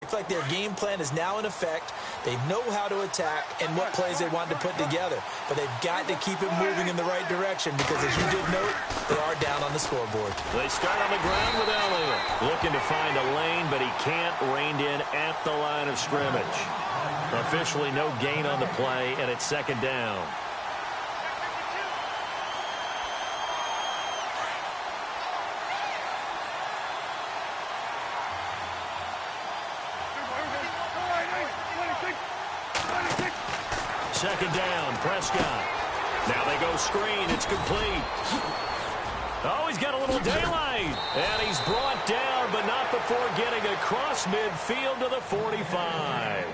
looks like their game plan is now in effect. They know how to attack and what plays they want to put together. But they've got to keep it moving in the right direction because, as you did note, they are down on the scoreboard. They start on the ground with Elliott. Looking to find a lane, but he can't rein in at the line of scrimmage. Officially no gain on the play, and it's second down. Second down, Prescott. Now they go screen. It's complete. Oh, he's got a little daylight. And he's brought down, but not before getting across midfield to the 45.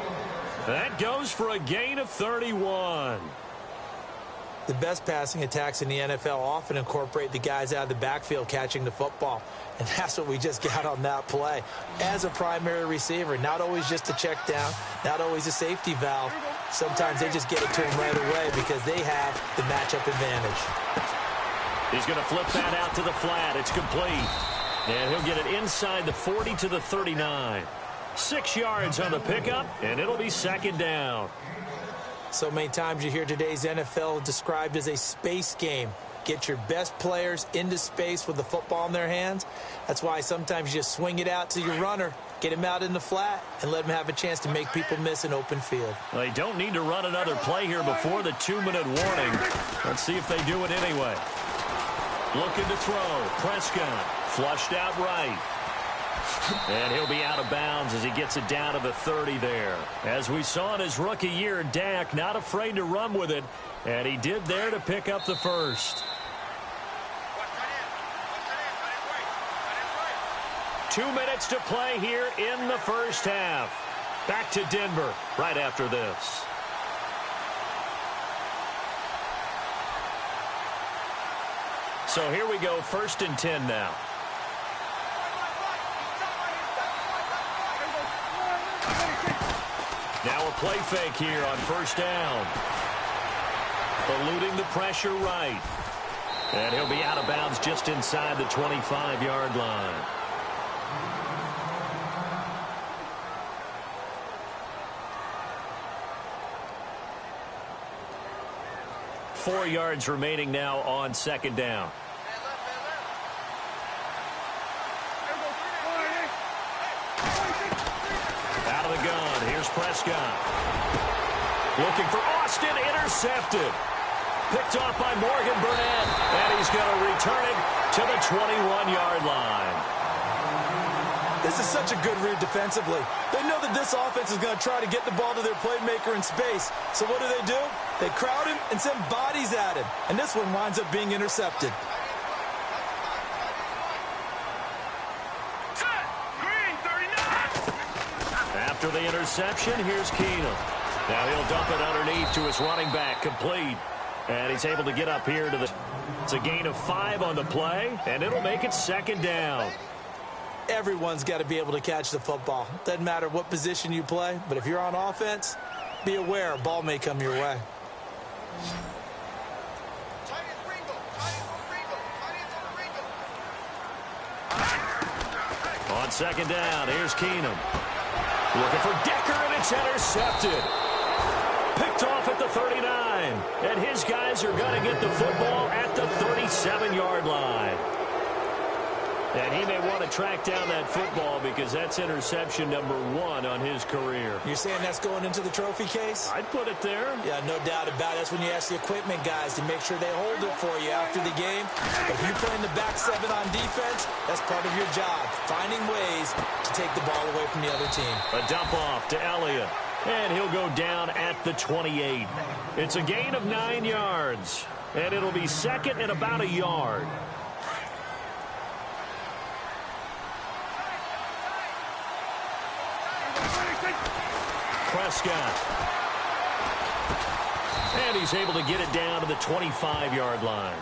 That goes for a gain of 31. The best passing attacks in the NFL often incorporate the guys out of the backfield catching the football. And that's what we just got on that play. As a primary receiver, not always just a check down, not always a safety valve. Sometimes they just get it to him right away because they have the matchup advantage. He's going to flip that out to the flat. It's complete. And he'll get it inside the 40 to the 39. 6 yards on the pickup, and it'll be second down. So many times you hear today's NFL described as a space game. Get your best players into space with the football in their hands. That's why sometimes you just swing it out to your runner, get him out in the flat, and let him have a chance to make people miss an open field. They don't need to run another play here before the 2-minute warning. Let's see if they do it anyway. Looking to throw. Prescott flushed out right. And he'll be out of bounds as he gets it down to the 30 there. As we saw in his rookie year, Dak not afraid to run with it, and he did there to pick up the first. 2 minutes to play here in the first half. Back to Denver right after this. So here we go, 1st and 10 now. Now a play fake here on 1st down. Eluding the pressure right. And he'll be out of bounds just inside the 25-yard line. Four yards remaining now on 2nd down. Out of the gun. Here's Prescott. Looking for Austin. Intercepted. Picked off by Morgan Burnett. And he's going to return it to the 21-yard line. This is such a good read defensively. They know that this offense is going to try to get the ball to their playmaker in space. So what do? They crowd him and send bodies at him. And this one winds up being intercepted. After the interception, here's Keenum. Now he'll dump it underneath to his running back, complete. And he's able to get up here to the... It's a gain of 5 on the play, and it'll make it 2nd down. Everyone's got to be able to catch the football. Doesn't matter what position you play, but if you're on offense, be aware a ball may come your way. On 2nd down, here's Keenum. Looking for Decker, and it's intercepted. Picked off at the 39. And his guys are going to get the football at the 37-yard line. And he may want to track down that football because that's interception number 1 on his career. You're saying that's going into the trophy case? I'd put it there. Yeah, no doubt about it. That's when you ask the equipment guys to make sure they hold it for you after the game. But if you're playing the back 7 on defense, that's part of your job, finding ways to take the ball away from the other team. A dump off to Elliott. And he'll go down at the 28. It's a gain of 9 yards. And it'll be 2nd and about a yard. Prescott. And he's able to get it down to the 25-yard line.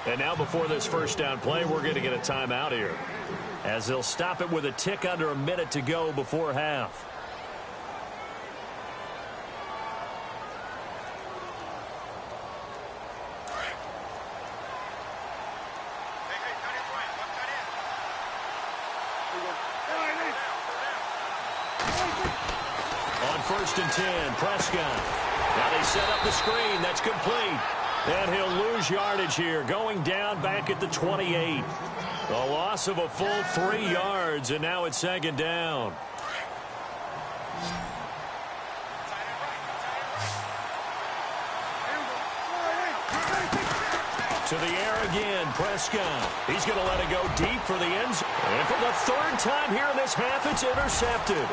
And now before this 1st down play, we're going to get a timeout here, as they'll stop it with a tick under a minute to go before half. On 1st and 10, Prescott. Now they set up the screen. That's complete. And he'll lose yardage here, going down back at the 28. A loss of a full 3 yards, and now it's 2nd down. To the air again, Prescott. He's going to let it go deep for the end zone. And for the 3rd time here in this half, it's intercepted.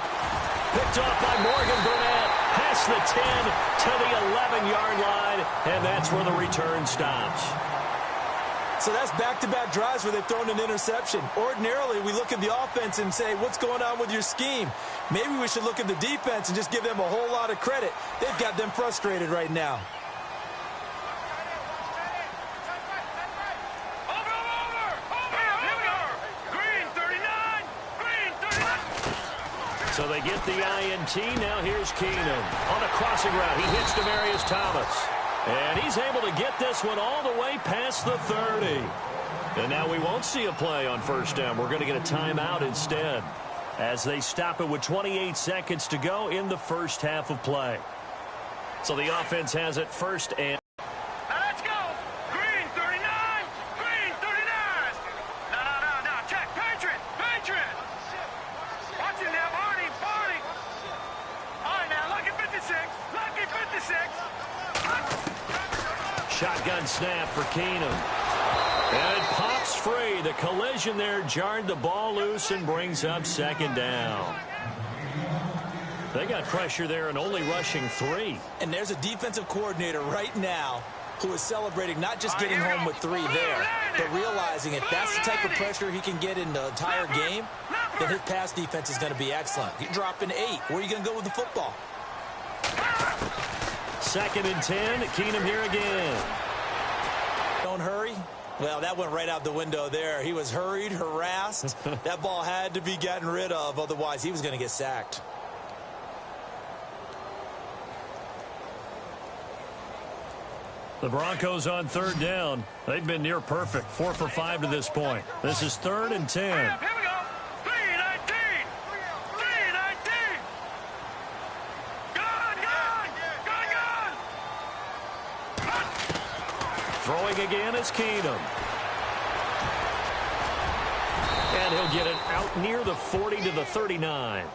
Picked off by Morgan Burnett. Past the 10 to the 11-yard line, and that's where the return stops. So that's back-to-back drives where they've thrown an interception. Ordinarily, we look at the offense and say, what's going on with your scheme? Maybe we should look at the defense and just give them a whole lot of credit. They've got them frustrated right now. So they get the INT. Now here's Keenum on a crossing route. He hits Demaryius Thomas. And he's able to get this one all the way past the 30. And now we won't see a play on 1st down. We're going to get a timeout instead as they stop it with 28 seconds to go in the 1st half of play. So the offense has it 1st and... Shotgun snap for Keenum. And it pops free. The collision there jarred the ball loose and brings up 2nd down. They got pressure there and only rushing 3. And there's a defensive coordinator right now who is celebrating not just getting home with 3 there, but realizing if that's the type of pressure he can get in the entire game, then his pass defense is going to be excellent. You're dropping 8. Where are you going to go with the football? 2nd and 10. Keenum here again. Don't hurry. Well, that went right out the window there. He was hurried, harassed. That ball had to be gotten rid of. Otherwise, he was going to get sacked. The Broncos on 3rd down. They've been near perfect. 4 for 5 to this point. This is 3rd and 10. Here we go. 3-19. 3-19. Throwing again is Keenum. And he'll get it out near the 40 to the 39.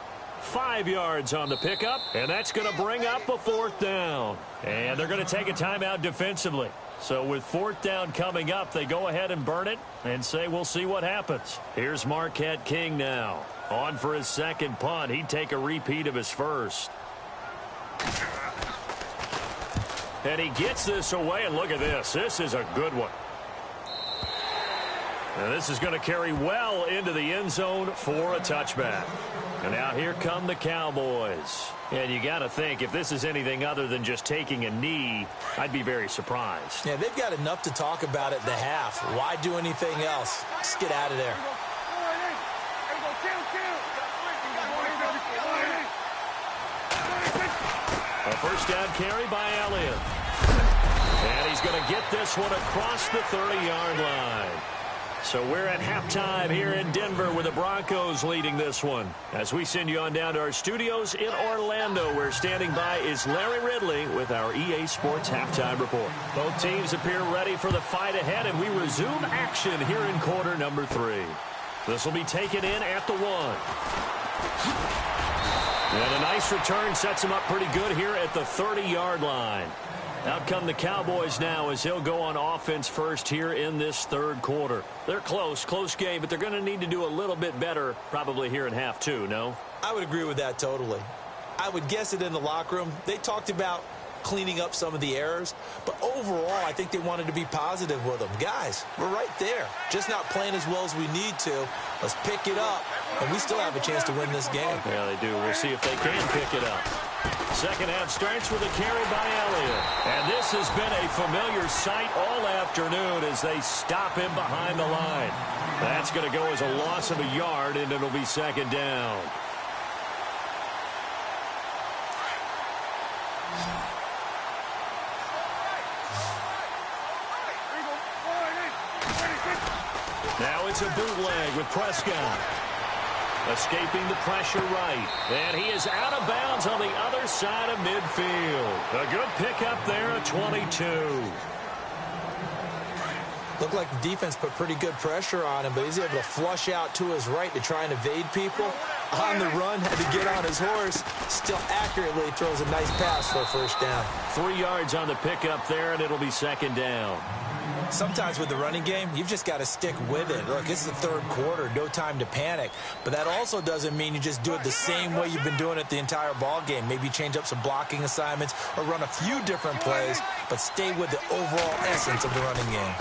5 yards on the pickup, and that's going to bring up a 4th down. And they're going to take a timeout defensively. So with 4th down coming up, they go ahead and burn it and say we'll see what happens. Here's Marquette King now. On for his 2nd punt. He'd take a repeat of his 1st. And he gets this away, and look at this. This is a good one. And this is going to carry well into the end zone for a touchback. And now here come the Cowboys. And you got to think, if this is anything other than just taking a knee, I'd be very surprised. Yeah, they've got enough to talk about at the half. Why do anything else? Just get out of there. A 1st down carry by Elliott. And he's going to get this one across the 30-yard line. So we're at halftime here in Denver with the Broncos leading this one. As we send you on down to our studios in Orlando, where standing by is Larry Ridley with our EA Sports Halftime Report. Both teams appear ready for the fight ahead, and we resume action here in quarter number 3. This will be taken in at the 1. And a nice return sets him up pretty good here at the 30-yard line. Out come the Cowboys now as he'll go on offense first here in this 3rd quarter. They're close game, but they're going to need to do a little bit better probably here in half 2, no? I would agree with that totally. I would guess it in the locker room. They talked about cleaning up some of the errors, but overall, I think they wanted to be positive with them. Guys, we're right there. Just not playing as well as we need to. Let's pick it up, and we still have a chance to win this game. Yeah, they do. We'll see if they can pick it up. 2nd half starts with a carry by Elliott. And this has been a familiar sight all afternoon as they stop him behind the line. That's going to go as a loss of a yard, and it'll be 2nd down. Now it's a bootleg with Prescott. Escaping the pressure right. And he is out of bounds on the other side of midfield. A good pickup there at 22. Looked like the defense put pretty good pressure on him, but he's able to flush out to his right to try and evade people. On the run, had to get on his horse. Still accurately throws a nice pass for a first down. 3 yards on the pickup there, and it'll be second down. Sometimes with the running game, you've just got to stick with it. Look, it's the third quarter, no time to panic. But that also doesn't mean you just do it the same way you've been doing it the entire ball game. Maybe change up some blocking assignments or run a few different plays, but stay with the overall essence of the running game.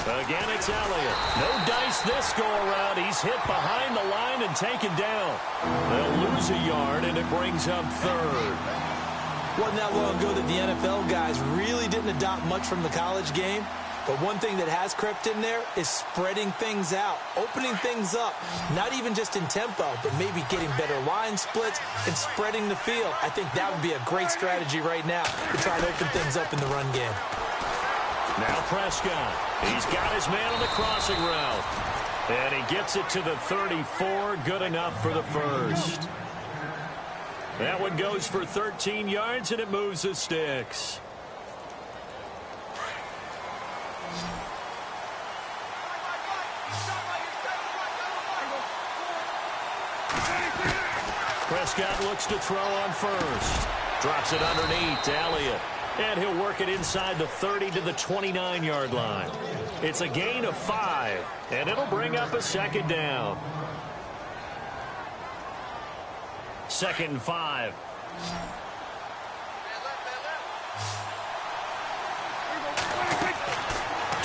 Again, it's Elliott. No dice this go-around. He's hit behind the line and taken down. They'll lose a yard, and it brings up third. Wasn't that long ago that the NFL guys really didn't adopt much from the college game. But one thing that has crept in there is spreading things out, opening things up, not even just in tempo, but maybe getting better line splits and spreading the field. I think that would be a great strategy right now to try to open things up in the run game. Now Prescott. He's got his man on the crossing route. And he gets it to the 34. Good enough for the first. That one goes for 13 yards, and it moves the sticks. Prescott looks to throw on first. Drops it underneath to Elliott. And he'll work it inside the 30 to the 29-yard line. It's a gain of 5, and it'll bring up a second down. 2nd and 5.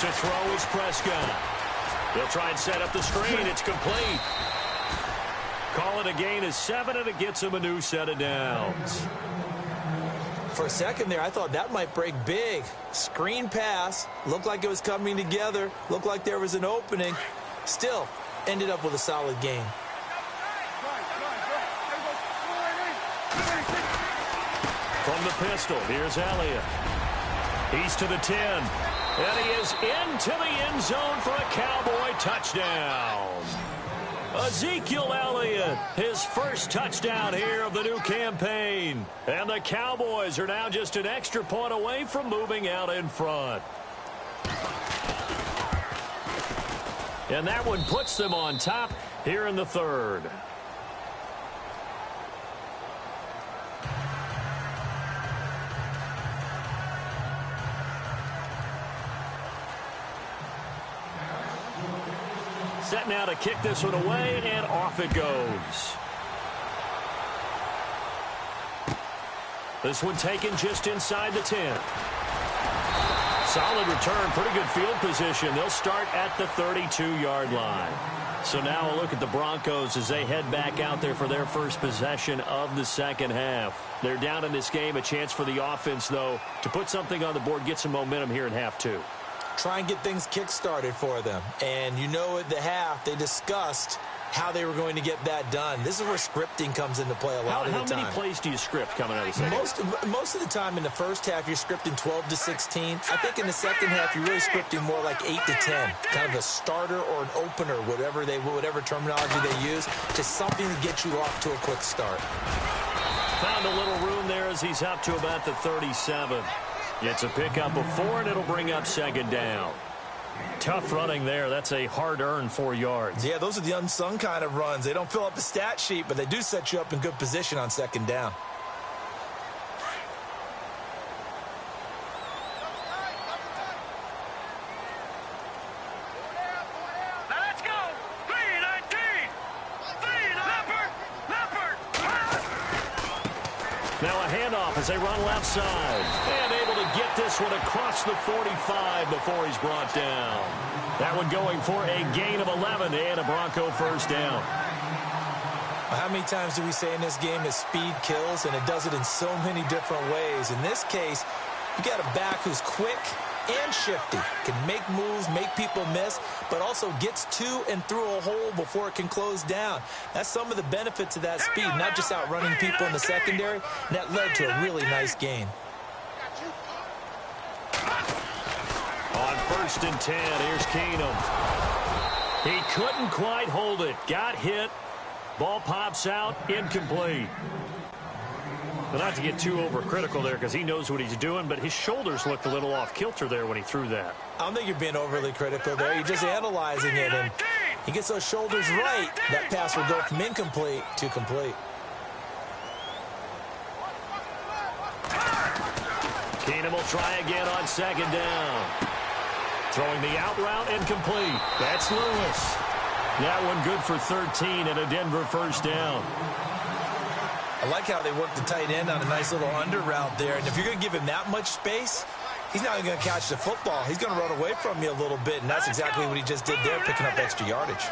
To throw is Prescott. They'll try and set up the screen. It's complete. Call it a gain of 7, and it gets him a new set of downs. For a second there, I thought that might break big. Screen pass. Looked like it was coming together. Looked like there was an opening. Still, ended up with a solid gain. From the pistol, here's Elliott. He's to the 10. And he is into the end zone for a Cowboy touchdown. Ezekiel Elliott, his first touchdown here of the new campaign. And the Cowboys are now just an extra point away from moving out in front. And that one puts them on top here in the third. Set now to kick this one away, and off it goes. This one taken just inside the 10. Solid return, pretty good field position. They'll start at the 32-yard line. So now a look at the Broncos as they head back out there for their first possession of the second half. They're down in this game, a chance for the offense, though, to put something on the board, get some momentum here in half 2. Try and get things kick-started for them. And you know at the half, they discussed how they were going to get that done. This is where scripting comes into play a lot of the time. How many plays do you script coming out of the second? Most of the time in the first half, you're scripting 12 to 16. I think in the second half, you're really scripting more like 8 to 10. Kind of a starter or an opener, whatever terminology they use. Just something to get you off to a quick start. Found a little room there as he's up to about the 37. It's a pickup of 4, and it'll bring up second down. Tough running there. That's a hard-earned 4 yards. Yeah, those are the unsung kind of runs. They don't fill up the stat sheet, but they do set you up in good position on second down. Let's go! 319! Leopard! Now a handoff as they run left side. And able to get this one across the 45 before he's brought down. That one going for a gain of 11 and a Bronco first down. How many times do we say in this game that speed kills, and it does it in so many different ways? In this case, you got a back who's quick and shifty, can make moves, make people miss, but also gets to and through a hole before it can close down. That's some of the benefits of that speed, not just outrunning people in the secondary. And that led to a really nice gain. On 1st and 10, here's Keenum. He couldn't quite hold it. Got hit, Ball pops out, incomplete. But not to get too overcritical there because he knows what he's doing, but his shoulders looked a little off kilter there when he threw that. I don't think you're being overly critical there. You're just analyzing it, and he gets those shoulders right. That pass will go from incomplete to complete. Keenum will try again on second down. Throwing the out route, incomplete. That's Lewis. That one good for 13 and a Denver first down. I like how they work the tight end on a nice little under route there. And if you're going to give him that much space, he's not even going to catch the football. He's going to run away from you a little bit, and that's exactly what he just did there, picking up extra yardage.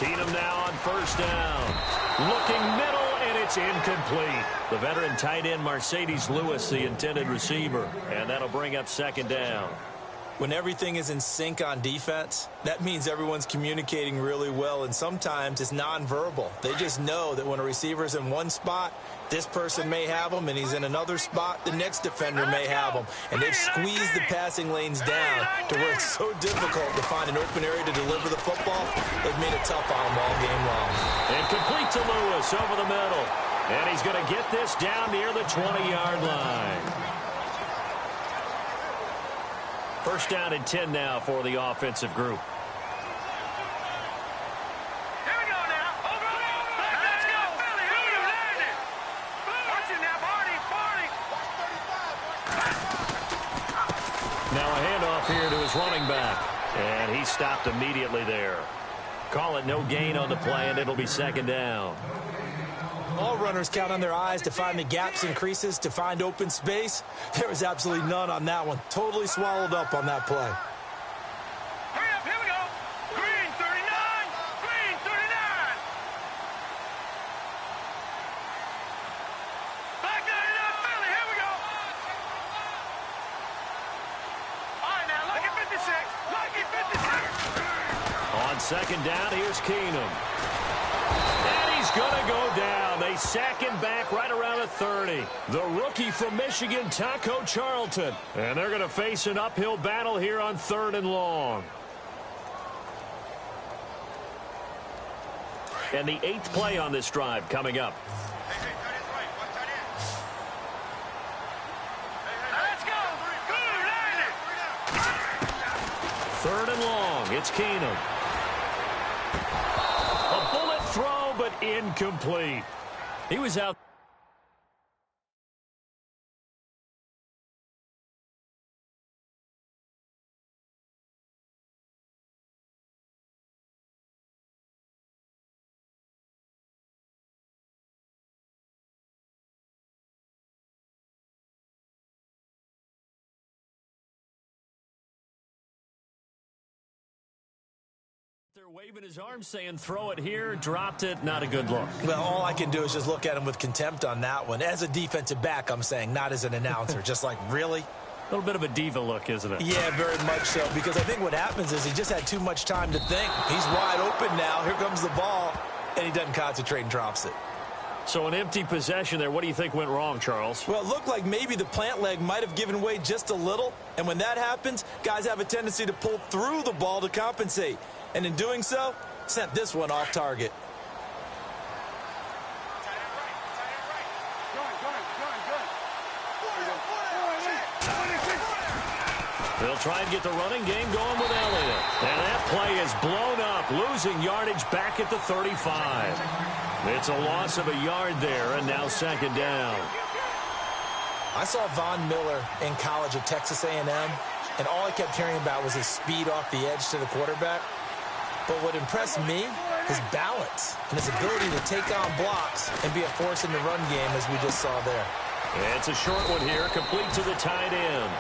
Keenum now on first down. Looking middle, and it's incomplete. The veteran tight end Mercedes Lewis, the intended receiver. And that'll bring up second down. When everything is in sync on defense, that means everyone's communicating really well, and sometimes it's nonverbal. They just know that when a receiver's in one spot, this person may have him, and he's in another spot, the next defender may have him. And they've squeezed the passing lanes down to where it's so difficult to find an open area to deliver the football. They've made it tough on them all game long. And complete to Lewis over the middle. And he's going to get this down near the 20-yard line. First down and 10 now for the offensive group. Here we go now. Let's go, Philly. Who you landed? Watch it now, Barney. Now a handoff here to his running back. And he stopped immediately there. Call it no gain on the play, and it'll be second down. All runners count on their eyes to find the gaps and creases, to find open space. There was absolutely none on that one. Totally swallowed up on that play. Hurry up, here we go. Green 39. Green 39. Black 99, Philly. Here we go. All right, now, lucky 56. Lucky 56. On second down, here's Keenum. And he's going to go down. They sack him back right around the 30. The rookie from Michigan, Taco Charlton. And they're going to face an uphill battle here on 3rd and long. And the 8th play on this drive coming up. Let's go. Good, landed. 3rd and long. It's Keenum. A bullet throw, but incomplete. He was out. They're waving his arms saying throw it here, dropped it, not a good look. Well, all I can do is just look at him with contempt on that one. As a defensive back, I'm saying, not as an announcer. Just like, really? A little bit of a diva look, isn't it? Yeah, very much so, because I think what happens is he just had too much time to think. He's wide open now. Here comes the ball, and he doesn't concentrate and drops it. So an empty possession there. What do you think went wrong, Charles? Well, it looked like maybe the plant leg might have given way just a little, and when that happens, guys have a tendency to pull through the ball to compensate. And in doing so, sent this one off target. They'll try and get the running game going with Elliott. And that play is blown up, losing yardage back at the 35. It's a loss of a yard there, and now second down. I saw Von Miller in college at Texas A&M, and all I kept hearing about was his speed off the edge to the quarterback. But what impressed me, his balance and his ability to take on blocks and be a force in the run game, as we just saw there. And it's a short one here, complete to the tight end.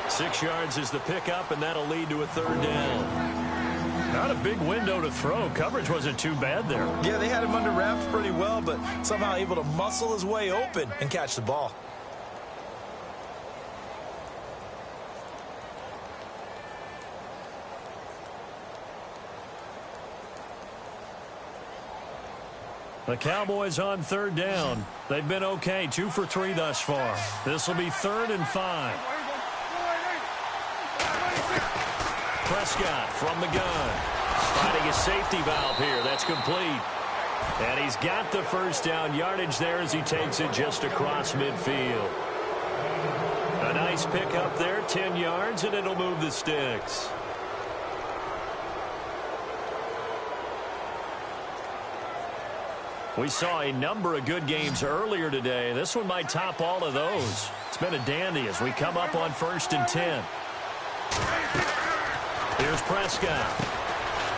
6 yards is the pickup, and that'll lead to a 3rd down. Not a big window to throw. Coverage wasn't too bad there. Yeah, they had him under wraps pretty well, but somehow able to muscle his way open and catch the ball. The Cowboys on 3rd down. They've been okay, 2 for 3 thus far. This will be 3rd and 5. Prescott from the gun. Finding a safety valve here. That's complete. And he's got the first down yardage there as he takes it just across midfield. A nice pick up there, 10 yards, and it'll move the sticks. We saw a number of good games earlier today. This one might top all of those. It's been a dandy as we come up on 1st and 10. Here's Prescott.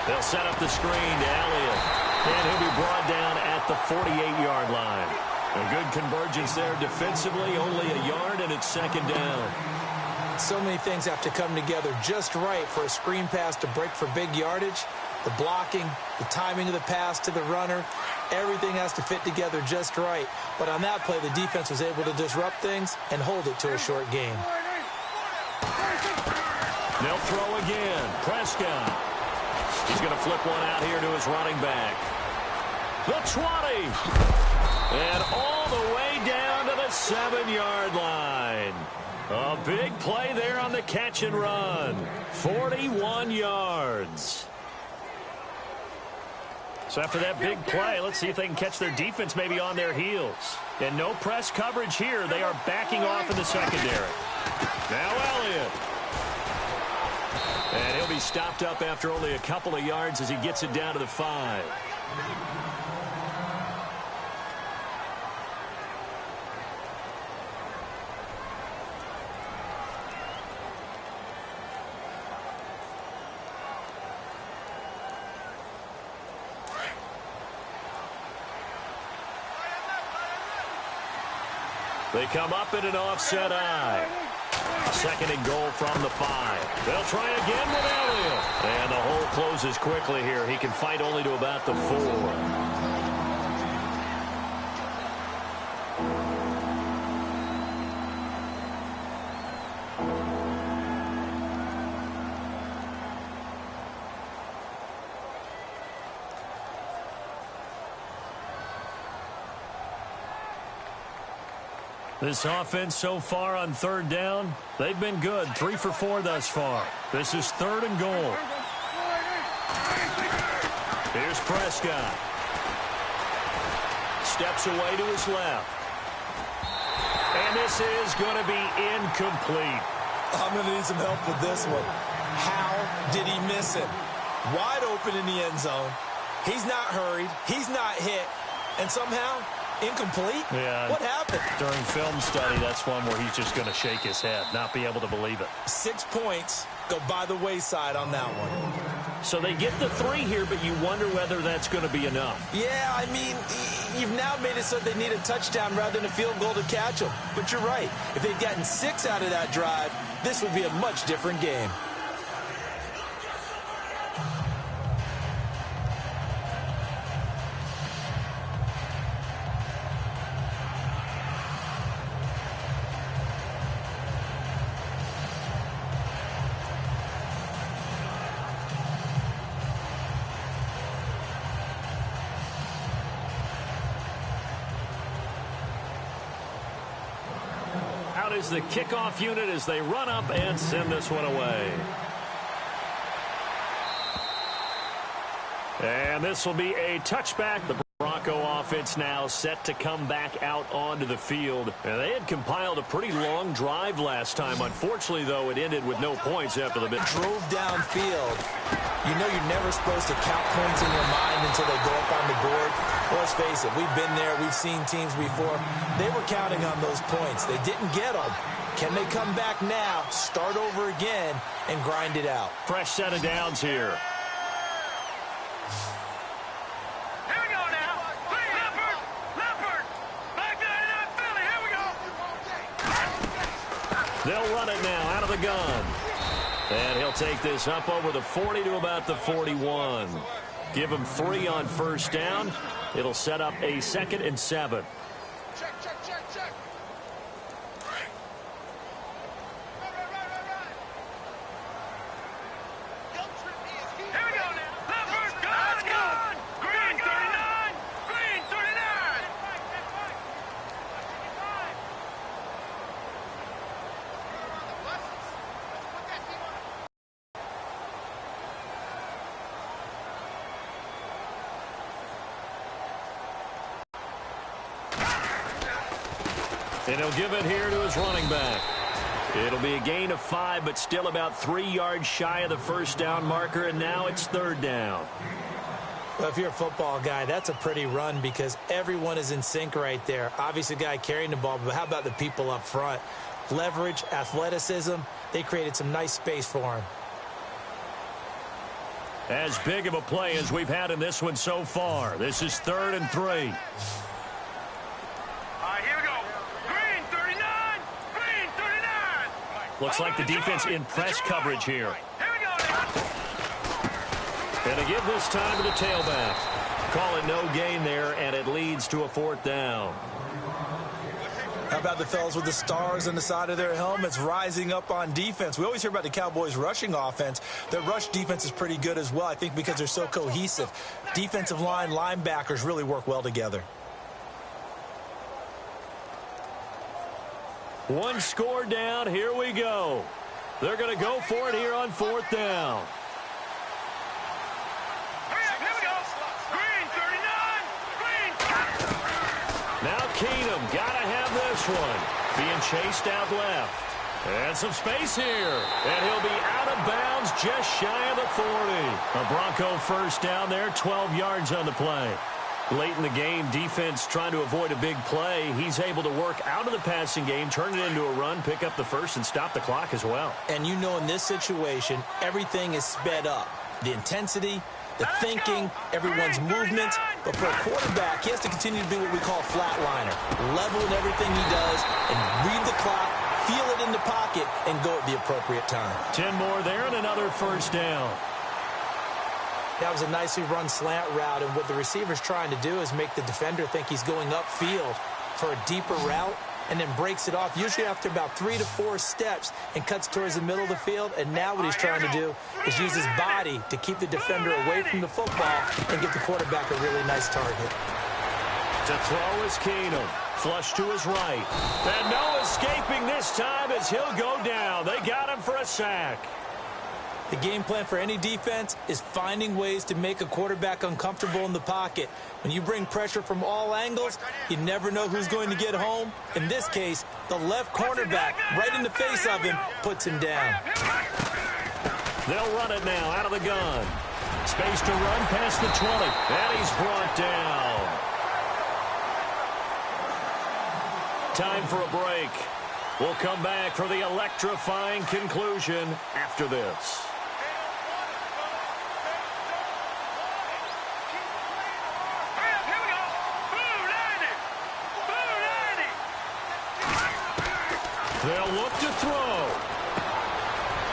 They'll set up the screen to Elliott. And he'll be brought down at the 48-yard line. A good convergence there defensively, only a yard, and it's 2nd down. So many things have to come together just right for a screen pass to break for big yardage. The blocking, the timing of the pass to the runner, everything has to fit together just right. But on that play, the defense was able to disrupt things and hold it to a short gain. They'll throw again. Prescott. He's going to flip one out here to his running back. The 20. And all the way down to the 7-yard line. A big play there on the catch and run. 41 yards. So after that big play, let's see if they can catch their defense maybe on their heels. And no press coverage here. They are backing off in the secondary. Now Elliott. And he'll be stopped up after only a couple of yards as he gets it down to the 5. They come up in an offset eye. 2nd and goal from the 5. They'll try again with Elliott. And the hole closes quickly here. He can fight only to about the 4. This offense so far on 3rd down, they've been good. 3 for 4 thus far. This is 3rd and goal. Here's Prescott. Steps away to his left. And this is going to be incomplete. I'm going to need some help with this one. How did he miss it? Wide open in the end zone. He's not hurried. He's not hit. And somehow, incomplete? Yeah. What happened? During film study, that's one where he's just going to shake his head, not be able to believe it. 6 points go by the wayside on that one. So they get the 3 here, but you wonder whether that's going to be enough. Yeah, I mean, you've now made it so they need a touchdown rather than a field goal to catch them. But you're right. If they'd gotten 6 out of that drive, this would be a much different game. Is the kickoff unit as they run up and send this one away. And this will be a touchback. The Bronco offense now set to come back out onto the field. And they had compiled a pretty long drive last time. Unfortunately, though, it ended with no points after the bit. Drove downfield. You know you're never supposed to count points in your mind until they go up on the board. Well, let's face it, we've been there. We've seen teams before. They were counting on those points. They didn't get them. Can they come back now, start over again, and grind it out? Fresh set of downs here. Here we go now. Leopard. Back there, Philly. Here we go. They'll run it now out of the gun. And he'll take this up over the 40 to about the 41. Give him 3 on 1st down. It'll set up a 2nd and 7. Check. Here we go now. Leopard, gone. Green 39. Green 39. And he'll give it here to his running back. It'll be a gain of 5, but still about 3 yards shy of the first down marker, and now it's 3rd down. Well, if you're a football guy, that's a pretty run because everyone is in sync right there. Obviously, the guy carrying the ball, but how about the people up front? Leverage, athleticism, they created some nice space for him. As big of a play as we've had in this one so far. This is 3rd and 3. All right, here we go. Green, 39. Green, 39. Looks like the defense in press coverage here. Here we go now. And to give this time to the tailback. Call it no gain there, and it leads to a 4th down. How about the fellas with the stars on the side of their helmets rising up on defense? We always hear about the Cowboys' rushing offense. Their rush defense is pretty good as well, I think, because they're so cohesive. Defensive line, linebackers really work well together. One score down. Here we go. They're going to go for it here on 4th down. Here we go. Green, 39. Green. Now Keenum got to have this one. Being chased out left. And some space here. And he'll be out of bounds just shy of the 40. A Bronco first down there, 12 yards on the play. Late in the game, defense trying to avoid a big play. He's able to work out of the passing game, turn it into a run, pick up the first, and stop the clock as well. And you know in this situation, everything is sped up. The intensity, the thinking, everyone's movements. But for a quarterback, he has to continue to be what we call a flatliner. Level in everything he does and read the clock, feel it in the pocket, and go at the appropriate time. 10 more there and another first down. That was a nicely run slant route, and what the receiver's trying to do is make the defender think he's going upfield for a deeper route and then breaks it off, usually after about 3 to 4 steps, and cuts towards the middle of the field. And now what he's trying to do is use his body to keep the defender away from the football and give the quarterback a really nice target. To throw is Keenum. Flush to his right. And no escaping this time as he'll go down. They got him for a sack. The game plan for any defense is finding ways to make a quarterback uncomfortable in the pocket. When you bring pressure from all angles, you never know who's going to get home. In this case, the left cornerback, right in the face of him, puts him down. They'll run it now out of the gun. Space to run past the 20. And he's brought down. Time for a break. We'll come back for the electrifying conclusion after this. They'll look to throw.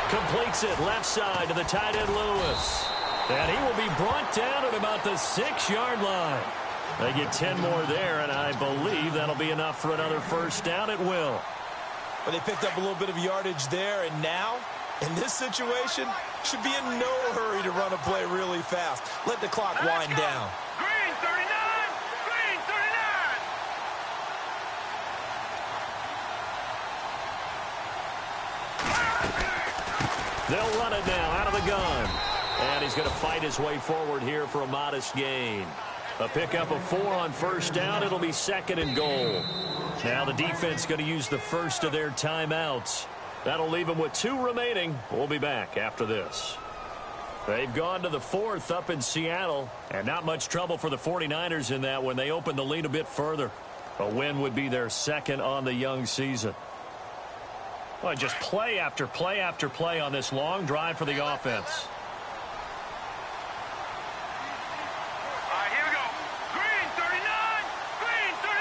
Completes it left side to the tight end Lewis. And he will be brought down at about the 6-yard line. They get 10 more there, and I believe that'll be enough for another first down. It will. But they picked up a little bit of yardage there, and now, in this situation, should be in no hurry to run a play really fast. Let the clock wind down. Green, 39. Green, 39. They'll run it now out of the gun. And he's going to fight his way forward here for a modest gain. A pickup of 4 on first down. It'll be 2nd and goal. Now the defense going to use the first of their timeouts. That'll leave them with 2 remaining. We'll be back after this. They've gone to the 4th up in Seattle. And not much trouble for the 49ers in that when they open the lead a bit further. A win would be their 2nd on the young season. Well, just play after play after play on this long drive for the offense. All right, here we go. Green, 39. Green, 39.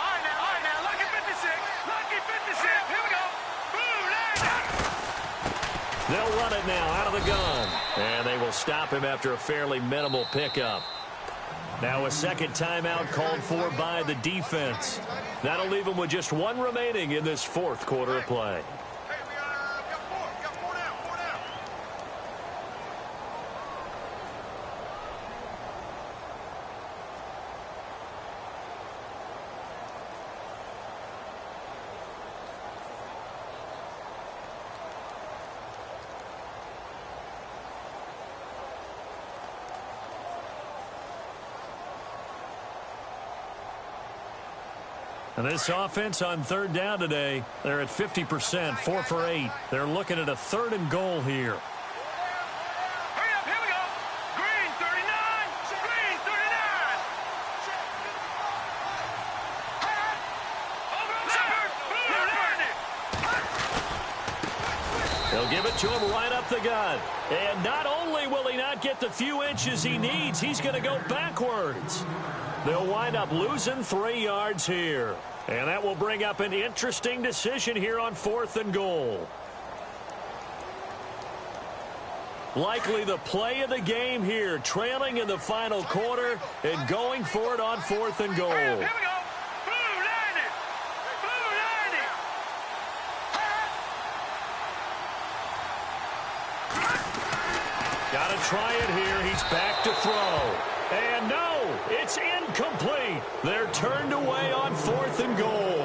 All right, now. Lucky 56. Lucky 56. Here we go. Boom, They'll run it now out of the gun. And they will stop him after a fairly minimal pickup. Now a second timeout called for by the defense. That'll leave them with just 1 remaining in this 4th quarter of play. And this offense on third down today, they're at 50%, 4 for 8. They're looking at a 3rd and goal here. Hurry up, here we go. Green 39. Green 39. Over Shepherd. Blue, They'll give it to him right up the gut. And not only will he not get the few inches he needs, he's going to go backwards. They'll wind up losing 3 yards here. And that will bring up an interesting decision here on 4th and goal. Likely the play of the game here, trailing in the final quarter and going for it on 4th and goal. here we go. Blue landed. Blue landed. Got to try it here. He's back to throw. And no, it's incomplete. They're turned away on 4th and goal.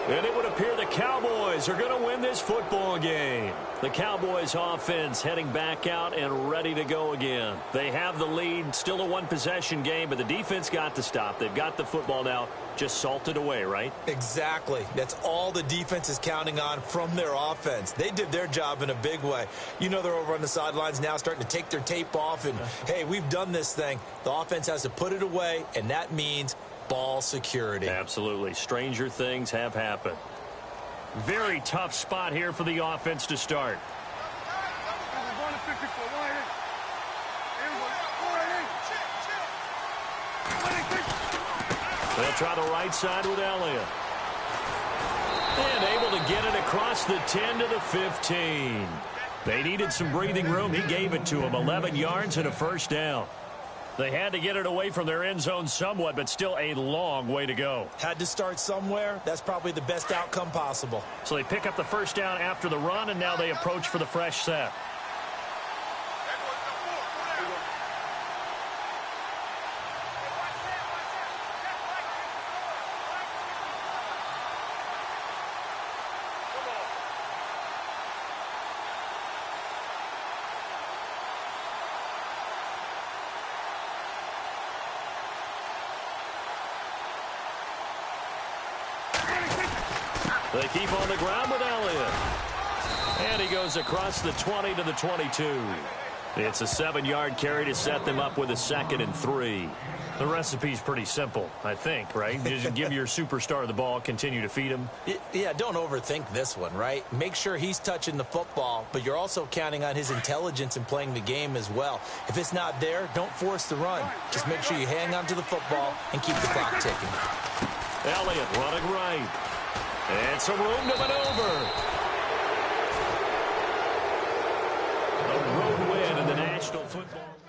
And it would appear the Cowboys are going to win this football game. The Cowboys offense heading back out and ready to go again. They have the lead, still a one-possession game, but the defense got to stop. They've got the football now, just salted away, right? Exactly. That's all the defense is counting on from their offense. They did their job in a big way. You know they're over on the sidelines now starting to take their tape off and, hey, we've done this thing. The offense has to put it away, and that means ball security. Absolutely. Stranger things have happened. Very tough spot here for the offense to start. They'll try the right side with Elliott. And able to get it across the 10 to the 15. They needed some breathing room. He gave it to them. 11 yards and a 1st down. They had to get it away from their end zone somewhat, but still a long way to go. Had to start somewhere. That's probably the best outcome possible. So they pick up the 1st down after the run, and now they approach for the fresh set. They keep on the ground with Elliott. And he goes across the 20 to the 22. It's a 7-yard carry to set them up with a 2nd and 3. The recipe's pretty simple, I think, right? Just give your superstar the ball, continue to feed him. Yeah, don't overthink this one, right? Make sure he's touching the football, but you're also counting on his intelligence in playing the game as well. If it's not there, don't force the run. Just make sure you hang on to the football and keep the clock ticking. Elliott running right. And some room to maneuver. A road win in the National Football League.